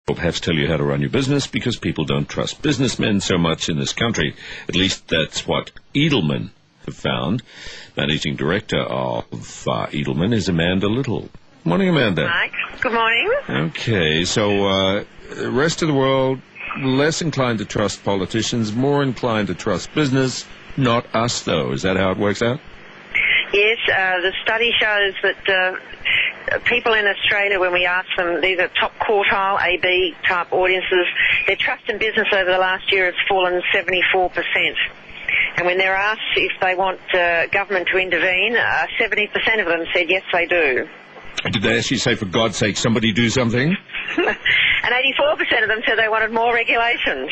We'll have to tell you how to run your business because people don't trust businessmen so much in this country. At least that's what Edelman have found. Managing Director of Edelman is Amanda Little. Morning, Amanda. Mike, good morning. Okay, so the rest of the world, less inclined to trust politicians, more inclined to trust business. Not us, though. Is that how it works out? Yes, the study shows that people in Australia, when we ask them, these are top quartile, AB type audiences, their trust in business over the last year has fallen 74%. And when they're asked if they want government to intervene, 70% of them said yes, they do. Did they actually say, for God's sake, somebody do something? And 84% of them said they wanted more regulation.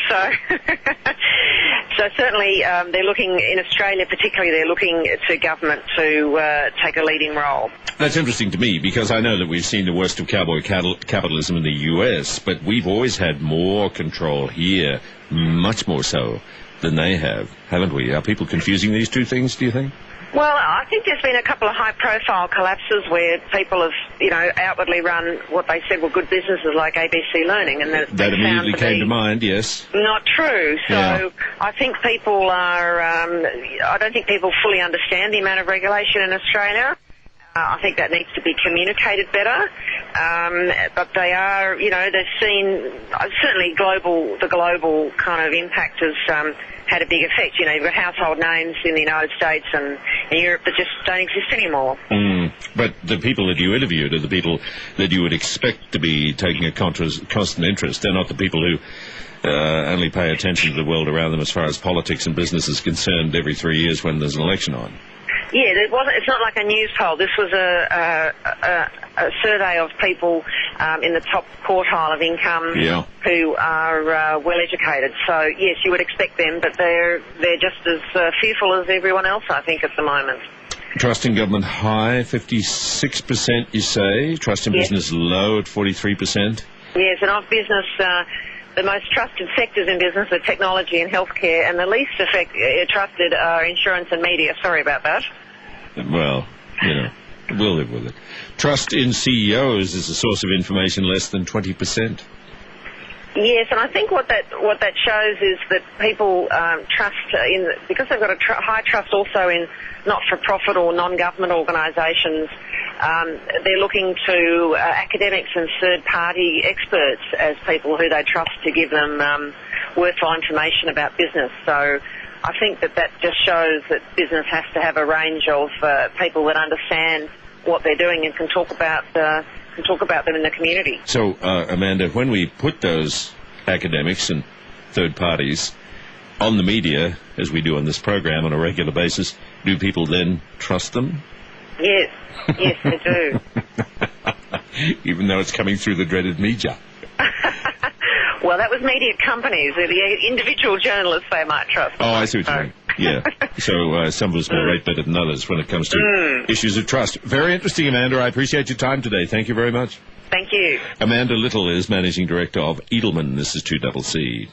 So certainly they're looking, in Australia particularly, they're looking to government to take a leading role. That's interesting to me because I know that we've seen the worst of cowboy capitalism in the US, but we've always had more control here, much more so than they have, haven't we? Are people confusing these two things, do you think? Well, I think there's been a couple of high-profile collapses where people have, outwardly run what they said were good businesses like ABC Learning, and that immediately came to mind. Yes. Not true. So yeah. I think people are. I don't think people fully understand the amount of regulation in Australia. I think that needs to be communicated better. But they are, they've seen certainly the global kind of impact has had a big effect. You've got household names in the United States and in Europe that just don't exist anymore. But the people that you interviewed are the people that you would expect to be taking a constant interest. They're not the people who only pay attention to the world around them as far as politics and business is concerned every 3 years when there's an election on. Yeah, it's not like a news poll. This was a survey of people in the top quartile of income who are well educated. So yes, you would expect them, but they're just as fearful as everyone else, I think, at the moment. Trust in government high, 56%, you say. Trust in business low at 43%. Yes, and of business. The most trusted sectors in business are technology and healthcare, and the least trusted are insurance and media. Sorry about that. Well, we'll live with it. Trust in CEOs is a source of information less than 20%. Yes, and I think what that shows is that people trust because they've got a high trust also in not-for-profit or non-government organisations. They're looking to academics and third-party experts as people who they trust to give them worthwhile information about business. So I think that just shows that business has to have a range of people that understand what they're doing and can talk about them in the community. So, Amanda, when we put those academics and third parties on the media, as we do on this program on a regular basis, do people then trust them? Yes, they do. Even though it's coming through the dreaded media. Well, that was media companies. The individual journalists they might trust. Oh, I see what you mean. Yeah. So some of us may rate better than others when it comes to issues of trust. Very interesting, Amanda. I appreciate your time today. Thank you very much. Thank you. Amanda Little is Managing Director of Edelman. This is 2CC.